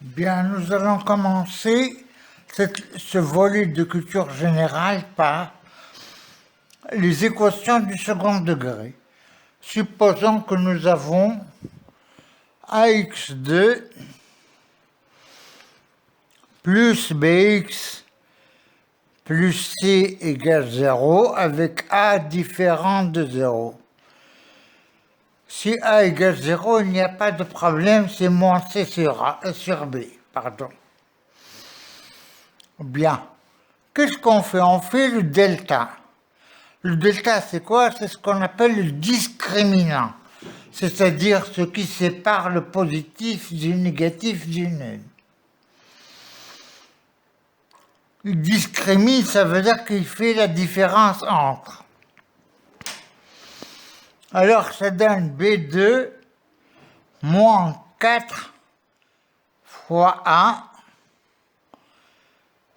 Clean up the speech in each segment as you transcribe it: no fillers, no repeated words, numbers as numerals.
Bien, nous allons commencer ce volet de culture générale par les équations du second degré. Supposons que nous avons ax2 plus bx plus c égale 0 avec a différent de 0. Si a égale 0, il n'y a pas de problème, c'est moins c sur b. Pardon. Bien. Qu'est-ce qu'on fait? On fait le delta. Le delta, c'est quoi? C'est ce qu'on appelle le discriminant, c'est-à-dire ce qui sépare le positif du négatif du nul. Le discrimine, ça veut dire qu'il fait la différence entre. Alors, ça donne B2 moins 4 fois A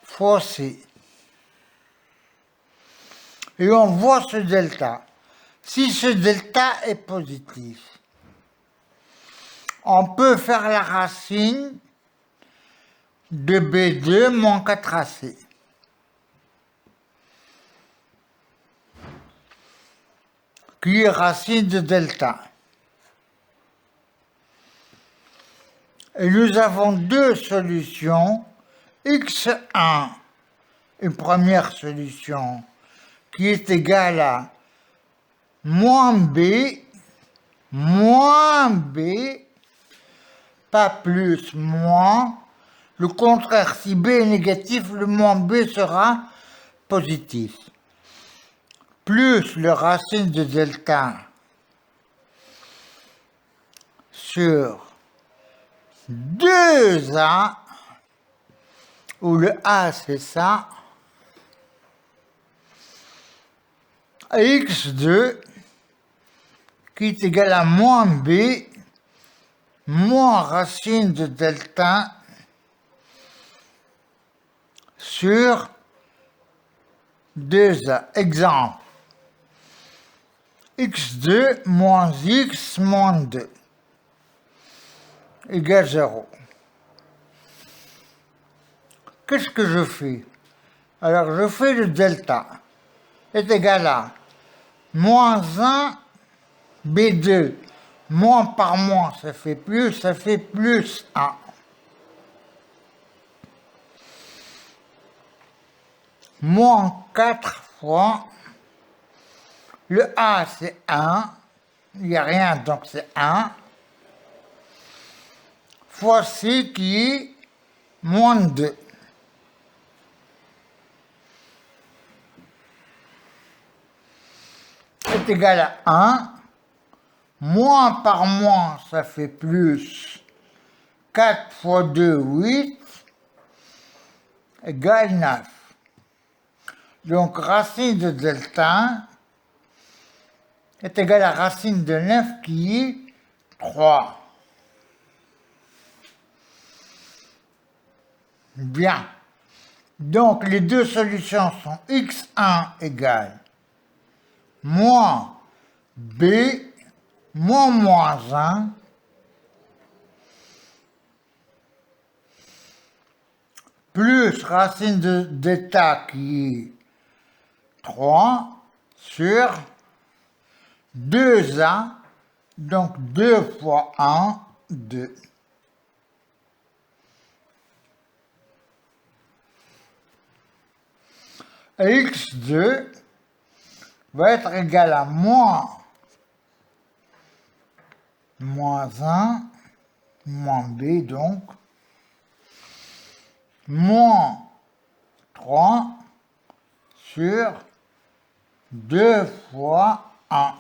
fois C. Et on voit ce delta. Si ce delta est positif, on peut faire la racine de B2 moins 4AC. Qui est racine de delta. Et nous avons deux solutions. X1, une première solution, qui est égale à moins B, pas plus, moins. Le contraire, si B est négatif, le moins B sera positif. Plus le racine de delta sur 2A, où le A c'est ça, x2 qui est égal à moins B, moins racine de delta sur 2A. Exemple, x2 moins x moins 2 égale 0. Qu'est-ce que je fais? Alors je fais le delta est égal à moins 1 B2. Moins par moins, ça fait plus 1. Moins 4 fois, le A c'est 1, il n'y a rien donc c'est 1, fois C qui est moins 2. C'est égal à 1, moins par moins ça fait plus 4 fois 2, 8, égale 9. Donc racine de delta est égale à racine de 9 qui est 3. Bien. Donc les deux solutions sont x1 égale moins b moins 1 plus racine de delta qui est 3 sur 2a, donc 2 fois 1, 2. x2 va être égal à moins 1, moins b donc, moins 3 sur 2 fois 1.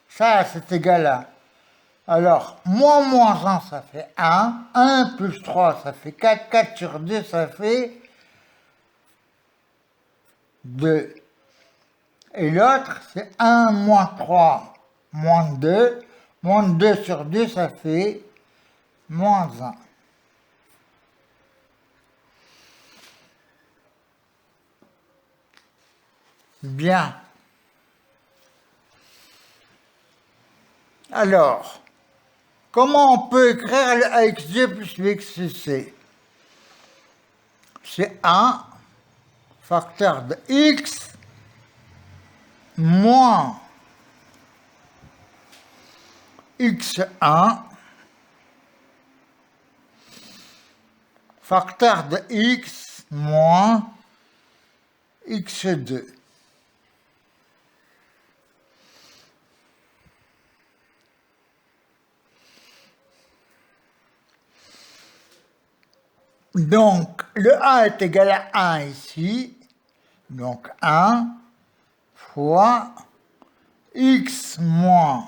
Ça, c'est égal à... Alors, moins 1, ça fait 1. 1 plus 3, ça fait 4. 4 sur 2, ça fait 2. Et l'autre, c'est 1 moins 3, moins 2. Moins 2 sur 2, ça fait moins 1. Bien. Alors, Comment on peut écrire le ax2 plus bx plus c? C'est 1 facteur de x moins x1 facteur de x moins x2. Donc, le 1 est égal à 1 ici. Donc, 1 fois x moins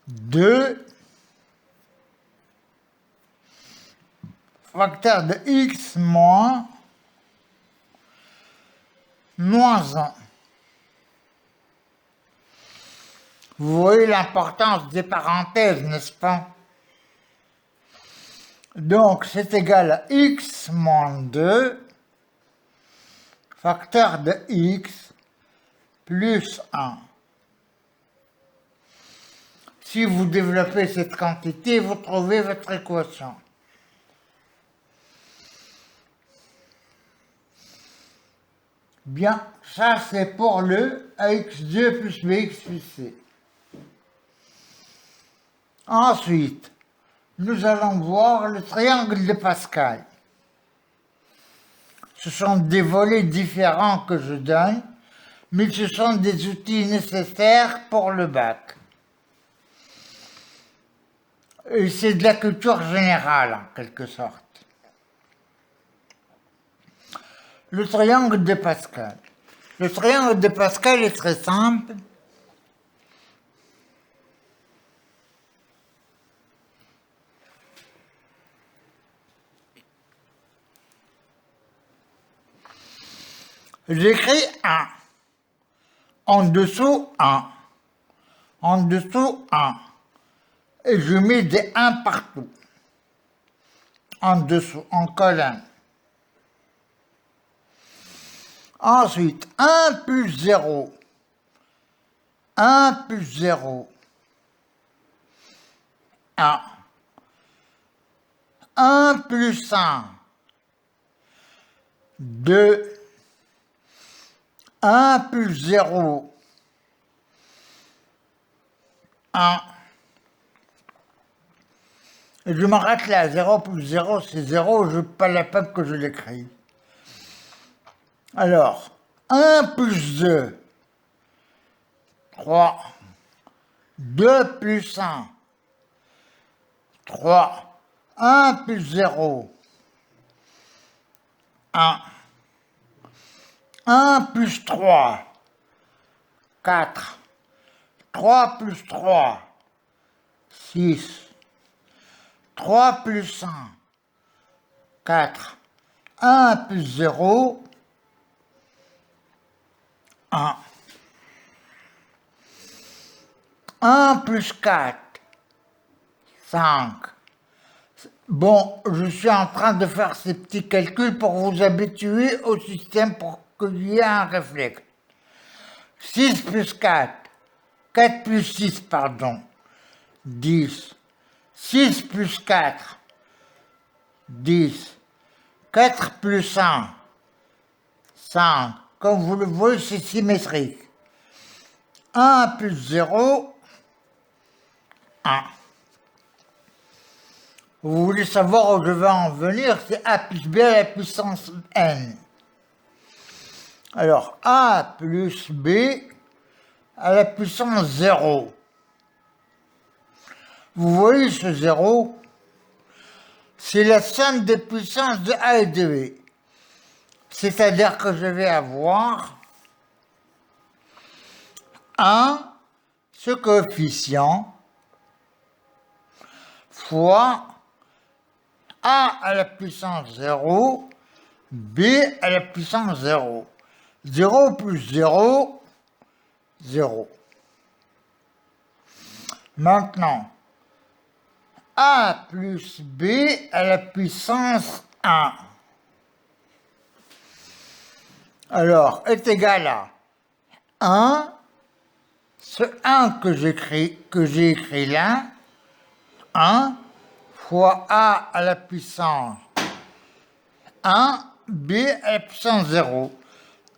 2 facteur de x moins 1. Vous voyez l'importance des parenthèses, n'est-ce pas? Donc, c'est égal à x moins 2 facteur de x plus 1. Si vous développez cette quantité, vous trouvez votre équation. Bien, ça c'est pour le ax2 plus bx plus c. Ensuite, nous allons voir le triangle de Pascal. Ce sont des volets différents que je donne, mais ce sont des outils nécessaires pour le bac. Et c'est de la culture générale, en quelque sorte. Le triangle de Pascal. Le triangle de Pascal est très simple. J'écris 1. En dessous, 1. En dessous, 1. Et je mets des 1 partout. En dessous, en colonne. Ensuite, 1 plus 0. 1 plus 0. 1. 1 plus 1. 2. 1 plus 0. 1. Et je m'arrête là. 0 plus 0, c'est 0. Je n'ai pas la peine que je l'écris. Alors, 1 plus 2. 3. 2 plus 1. 3. 1 plus 0. 1. 1 plus 3. 4. 3 plus 3. 6. 3 plus 1. 4. 1 plus 0. 1. 1 plus 4. 5. Bon, je suis en train de faire ces petits calculs pour vous habituer au système pour qu'il y ait un réflexe. 6 plus 4. 4 plus 6, pardon. 10. 6 plus 4. 10. 4 plus 1. 5. Comme vous le voyez, c'est symétrique. 1 plus 0. 1. Vous voulez savoir où je vais en venir, c'est a plus b à la puissance n. Alors, a plus b à la puissance 0. Vous voyez ce 0? C'est la somme des puissances de a et de b. C'est-à-dire que je vais avoir 1, ce coefficient, fois a à la puissance 0, b à la puissance 0. 0 plus 0, 0. Maintenant, a plus b à la puissance 1. Alors, est égal à 1 ce 1 que j'ai écrit là, 1 fois a à la puissance 1, b à la puissance 0.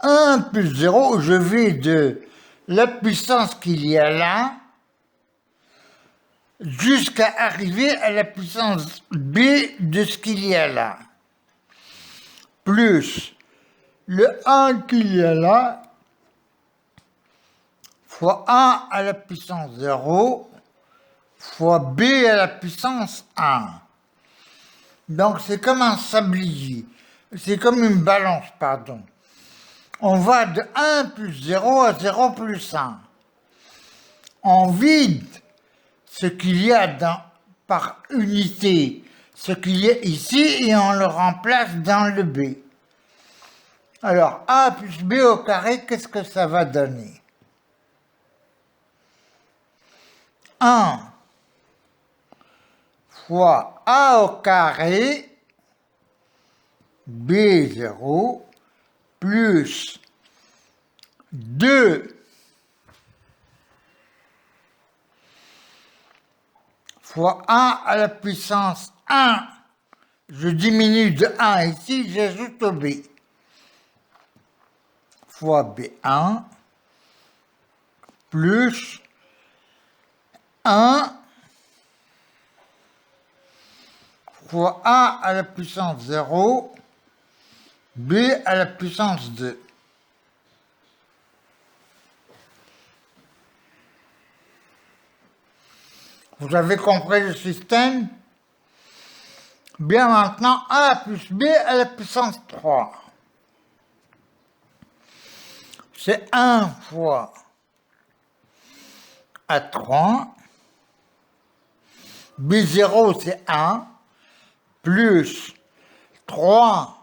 1 plus 0, je vais de la puissance qu'il y a là jusqu'à arriver à la puissance b de ce qu'il y a là, plus le 1 qu'il y a là, fois 1 à la puissance 0, fois b à la puissance 1. Donc c'est comme un sablier, c'est comme une balance, pardon. On va de 1 plus 0 à 0 plus 1. On vide ce qu'il y a par unité, ce qu'il y a ici, et on le remplace dans le b. Alors, a plus b au carré, qu'est-ce que ça va donner? 1 fois a au carré, b0, plus 2 fois 1 à la puissance 1, je diminue de 1 ici, j'ajoute au b, fois b1, plus 1 fois a à la puissance 0, b à la puissance 2. Vous avez compris le système? Bien maintenant, a plus b à la puissance 3. C'est 1 fois A3. B0, c'est 1, plus 3.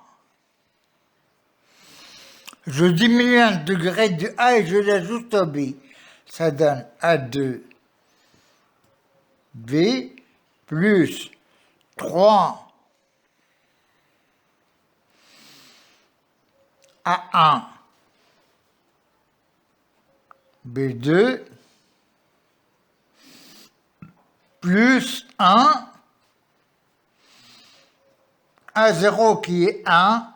Je diminue un degré de A et je l'ajoute au B. Ça donne A2, B, plus 3, A1, B2, plus 1, A0 qui est 1,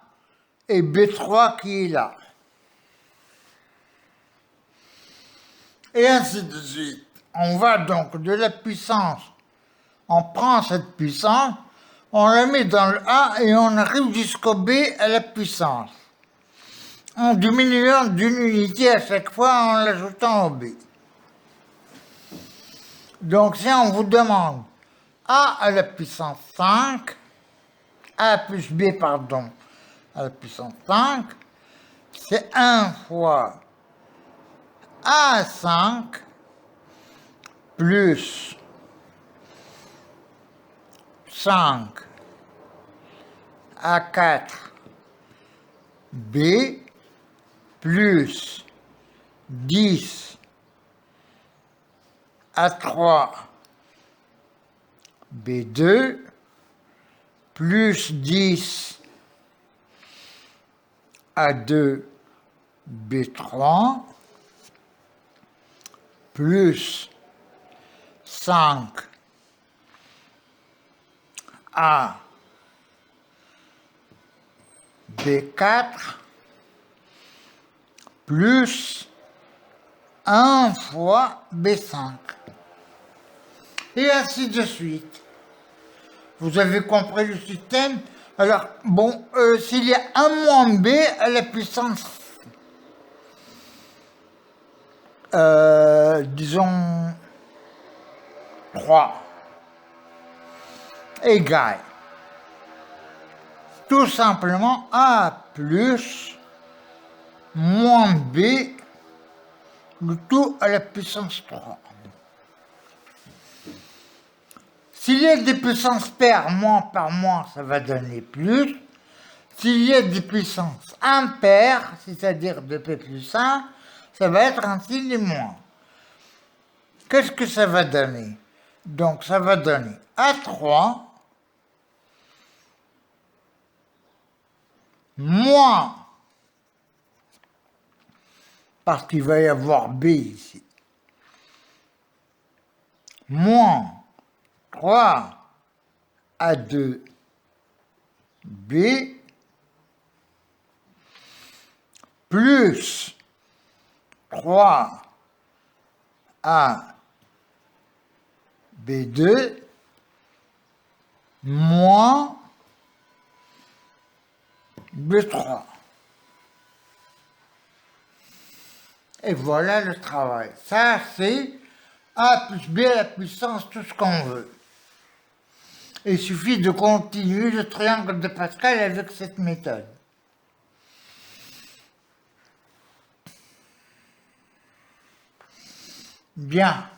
et B3 qui est là. Et ainsi de suite. On va donc de la puissance, on prend cette puissance, on la met dans le A et on arrive jusqu'au B à la puissance, en diminuant d'une unité à chaque fois en l'ajoutant au B. Donc si on vous demande A à la puissance 5, A plus B, pardon, à la puissance 5, c'est 1 fois A5 plus 5 A4 B plus 10 A3 B2 plus 10 A2 B3 plus 5 A B4 plus 1 fois B5. Et ainsi de suite. Vous avez compris le système? Alors, bon, s'il y a 1 moins B à la puissance, disons, 3, égale tout simplement A plus moins B, le tout à la puissance 3. S'il y a des puissances paires, moins par moins, ça va donner plus. S'il y a des puissances impaires, c'est-à-dire de P plus 1, ça va être un signe moins. Qu'est-ce que ça va donner? Donc ça va donner A3 moins, parce qu'il va y avoir B ici, moins 3A2B plus 3AB2 moins B3. Et voilà le travail. Ça, c'est A plus B à la puissance, tout ce qu'on veut. Il suffit de continuer le triangle de Pascal avec cette méthode. Bien.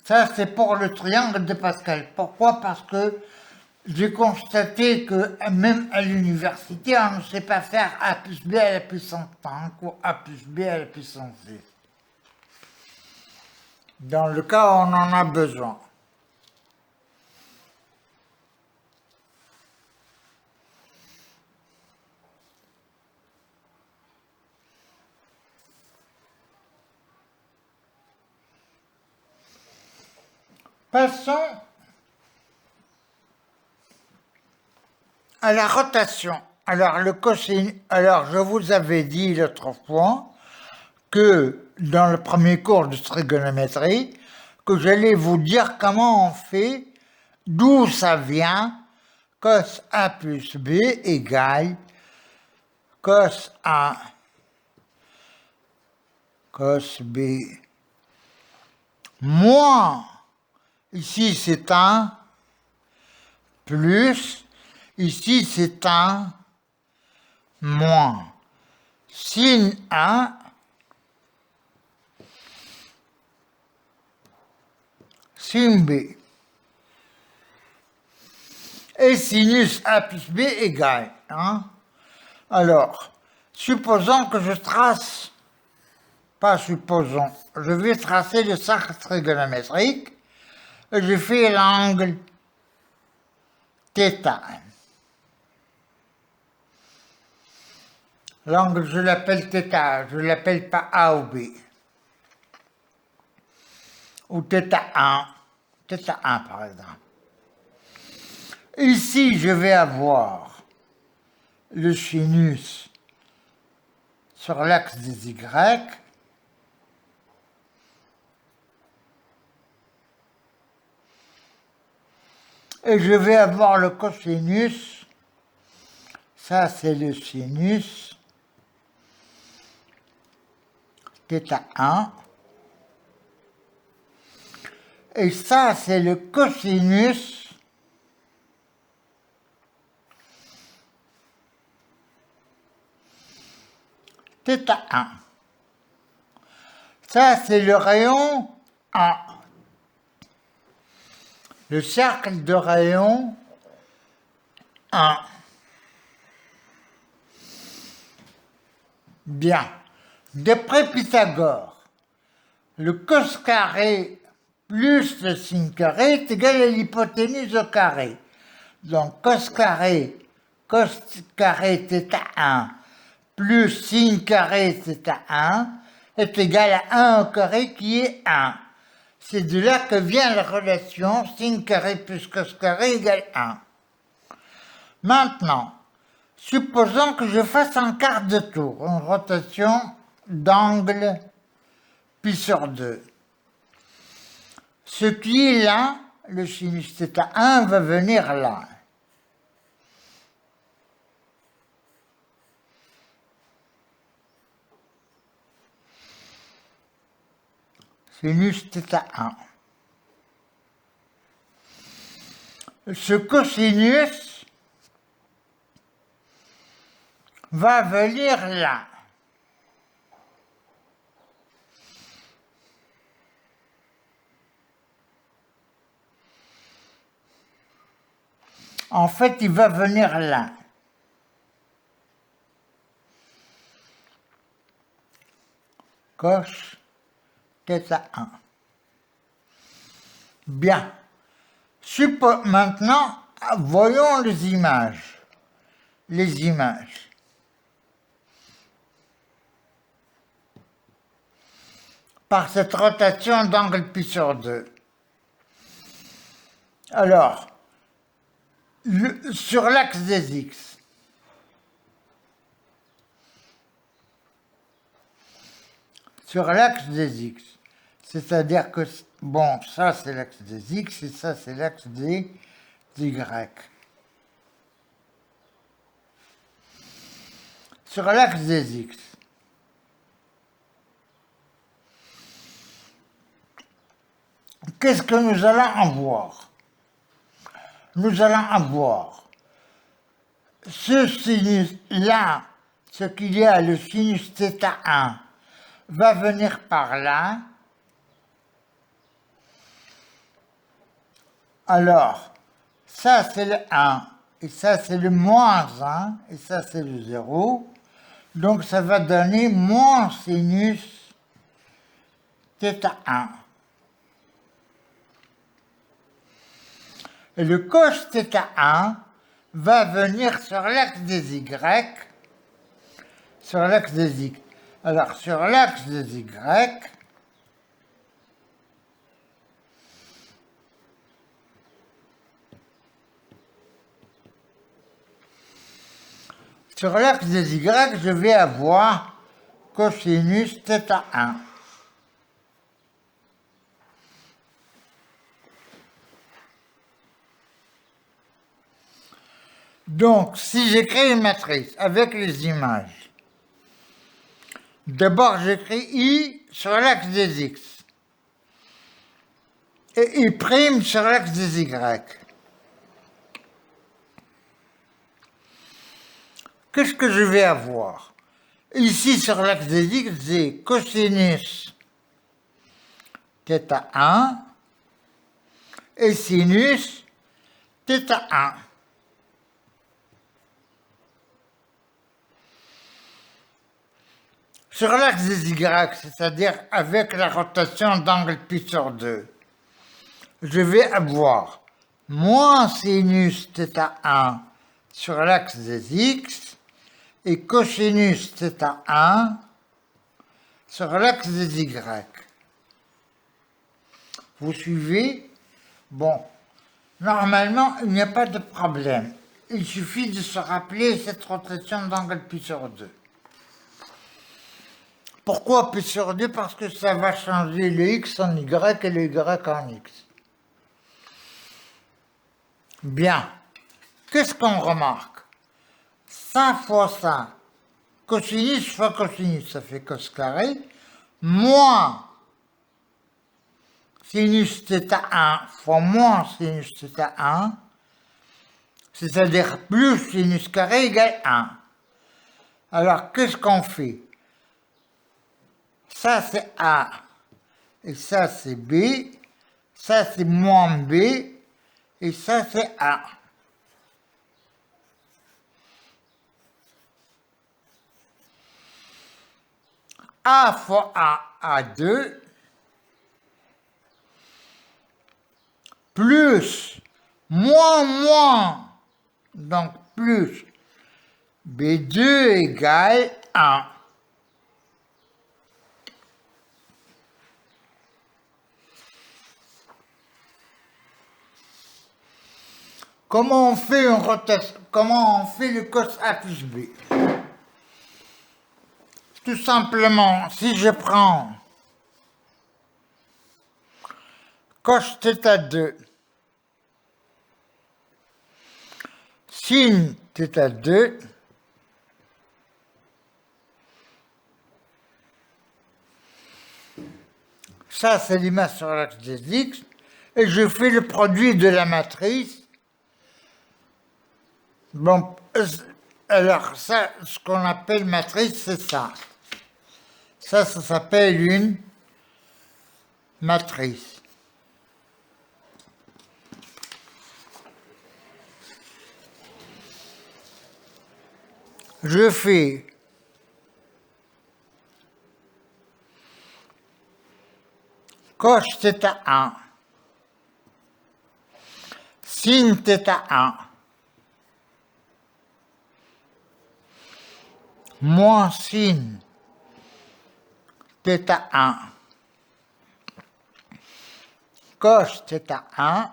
Ça, c'est pour le triangle de Pascal. Pourquoi? Parce que j'ai constaté que même à l'université, on ne sait pas faire A plus B à la puissance 5 ou A plus B à la puissance 10. Dans le cas où on en a besoin. Passons à la rotation. Alors, je vous avais dit l'autre fois que dans le premier cours de trigonométrie, que j'allais vous dire comment on fait, d'où ça vient, cos A plus B égale cos A, cos B, moins, ici c'est 1, plus, ici c'est 1, moins, sin A, sin B. Et sinus A plus B égale. Alors, supposons que je trace, pas supposons, je vais tracer le cercle trigonométrique et je fais l'angle θ. L'angle, je l'appelle θ, je ne l'appelle pas A ou B. Ou θ1, θ1 par exemple. Ici, je vais avoir le sinus sur l'axe des Y. Et je vais avoir le cosinus, ça c'est le sinus, θ1. Et ça c'est le cosinus θ1. Ça, c'est le rayon A. Le cercle de rayon 1. Bien. D'après Pythagore, le cos carré plus le sin carré est égal à l'hypoténuse au carré. Donc, cos carré θ1 plus sin carré θ1 est égal à 1 au carré qui est 1. C'est de là que vient la relation sin carré plus cos carré égale 1. Maintenant, supposons que je fasse un quart de tour, une rotation d'angle pi sur 2. Ce qui est là, le sinus θ1 va venir là. Sinus θ1. Ce cosinus va venir là. En fait, il va venir là. Cos θ1. Bien. Maintenant, voyons les images. Les images. Par cette rotation d'angle pi sur 2. Alors, sur l'axe des x, c'est-à-dire que, bon, ça c'est l'axe des x et ça c'est l'axe des y. Sur l'axe des x, qu'est-ce que nous allons avoir? Nous allons avoir ce sinus-là, ce qu'il y a, le sinus θ1, va venir par là. Alors, ça c'est le 1, et ça c'est le moins 1, et ça c'est le 0. Donc ça va donner moins sinus θ1. Et le cos θ1 va venir sur l'axe des y, sur l'axe des x. Alors sur l'axe des y, je vais avoir cosinus θ1. Donc, si j'écris une matrice avec les images, d'abord j'écris I sur l'axe des x et I' sur l'axe des y. Qu'est-ce que je vais avoir? Ici, sur l'axe des x, j'ai cosinus θ1 et sinus θ1. Sur l'axe des y, c'est-à-dire avec la rotation d'angle pi sur 2, je vais avoir moins sinus θ1 sur l'axe des x et cosinus θ1 sur l'axe des y. Vous suivez? Bon, normalement, il n'y a pas de problème. Il suffit de se rappeler cette rotation d'angle pi sur 2. Pourquoi pi sur 2? Parce que ça va changer le x en y et le y en x. Bien. Qu'est-ce qu'on remarque? Ça fois ça, cosinus fois cosinus, ça fait cos carré, moins sinus θ1 fois moins sinus θ1, c'est-à-dire plus sinus carré égale 1. Alors, qu'est-ce qu'on fait? Ça, c'est A, et ça, c'est B, ça, c'est moins B, et ça, c'est A. A fois A, A2, plus, moins, donc plus, B2 égale 1. Comment on fait une rotation? Comment on fait le cos A plus B? Tout simplement, si je prends cos θ2, sin θ2, ça c'est l'image sur l'axe des x, et je fais le produit de la matrice. Bon, alors ça, ce qu'on appelle matrice, c'est ça. Ça s'appelle une matrice. Je fais cos θ1, sin θ1, moins sin θ1, cos θ1,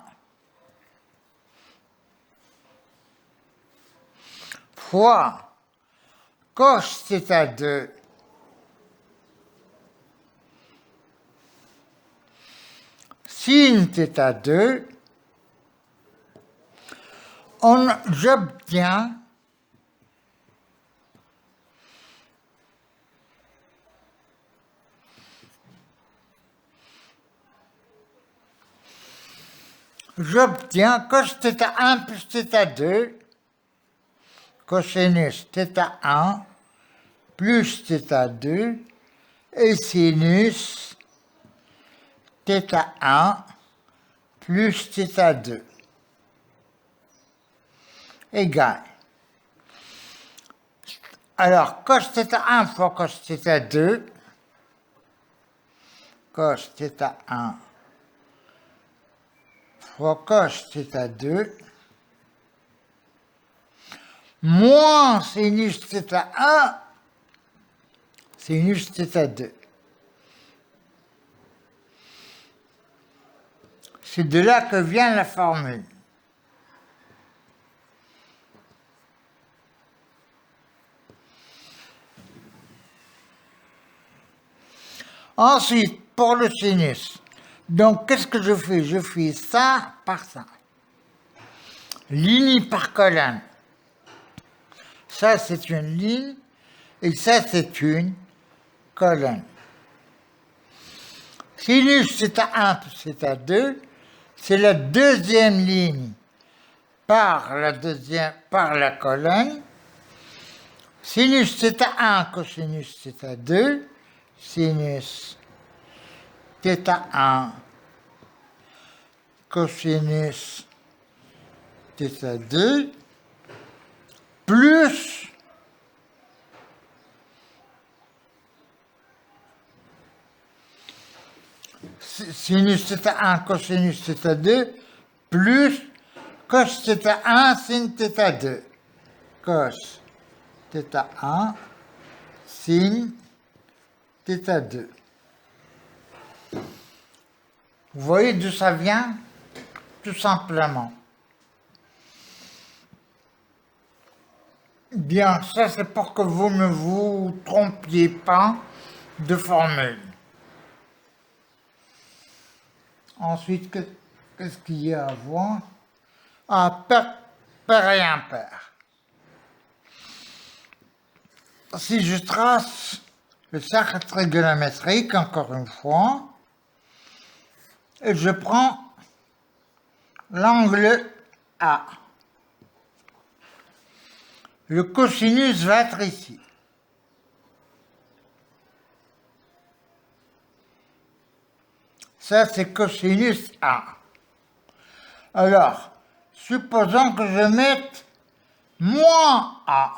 fois cos θ2 sin θ2, j'obtiens cos θ1 plus θ2, cosinus θ1 plus θ2 et sinus θ1 plus θ2 égale. Alors, cos θ1 fois cos θ2, cos θ1 fois cos θ2, moins sinus θ1, sinus θ2. C'est de là que vient la formule. Ensuite, pour le sinus, donc qu'est-ce que je fais? Je fais ça par ça. Ligne par colonne. Ça, c'est une ligne, et ça, c'est une colonne. Sinus θ1 plus θ2, c'est la deuxième ligne par la colonne. Sinus θ1 cosinus θ2, sinus θ1 cosinus θ2 plus sinus θ1 cosinus θ2 plus cos θ1 sin θ2, cos θ1 sin θ2. Vous voyez d'où ça vient? Tout simplement. Bien, ça c'est pour que vous ne vous trompiez pas de formule. Ensuite, qu'est-ce qu'il y a à voir? Ah, pair et impair. Si je trace le cercle trigonométrique, encore une fois, et je prends l'angle A. Le cosinus va être ici. Ça, c'est cosinus A. Alors, supposons que je mette moins A.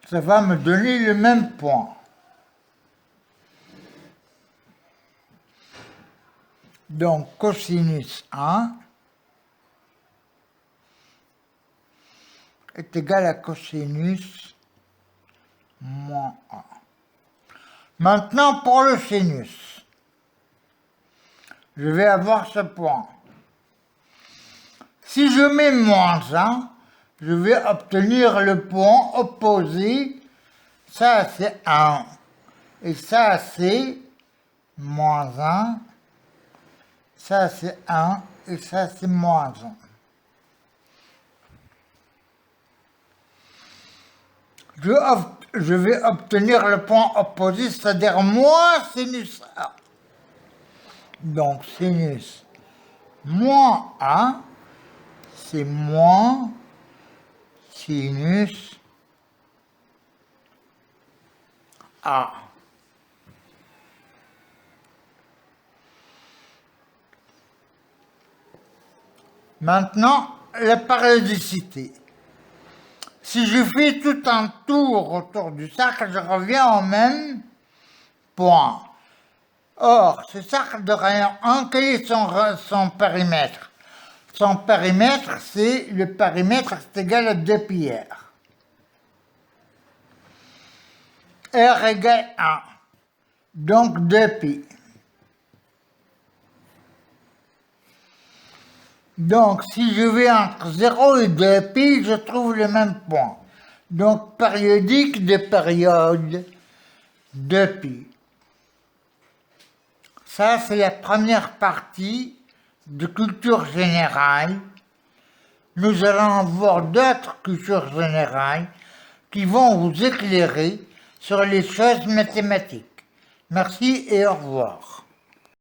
Ça va me donner le même point. Donc, cosinus A est égal à cosinus moins A. Maintenant, pour le sinus, je vais avoir ce point. Si je mets moins 1, je vais obtenir le point opposé. Ça, c'est 1. Et ça, c'est moins 1. Ça, c'est 1. Et ça, c'est moins 1. Je vais obtenir le point opposé, c'est-à-dire moins sinus A. Donc, sinus moins A, c'est moins sinus A. Maintenant, la périodicité. Si je fais tout un tour autour du cercle, je reviens au même point. Or, ce cercle de rayon 1, quel est son périmètre? Son périmètre, c'est le périmètre, c'est égal à 2πr. R égale 1. Donc 2π. Donc, si je vais entre 0 et 2π, je trouve le même point. Donc, périodique de période 2π. Ça, c'est la première partie de culture générale. Nous allons voir d'autres cultures générales qui vont vous éclairer sur les choses mathématiques. Merci et au revoir.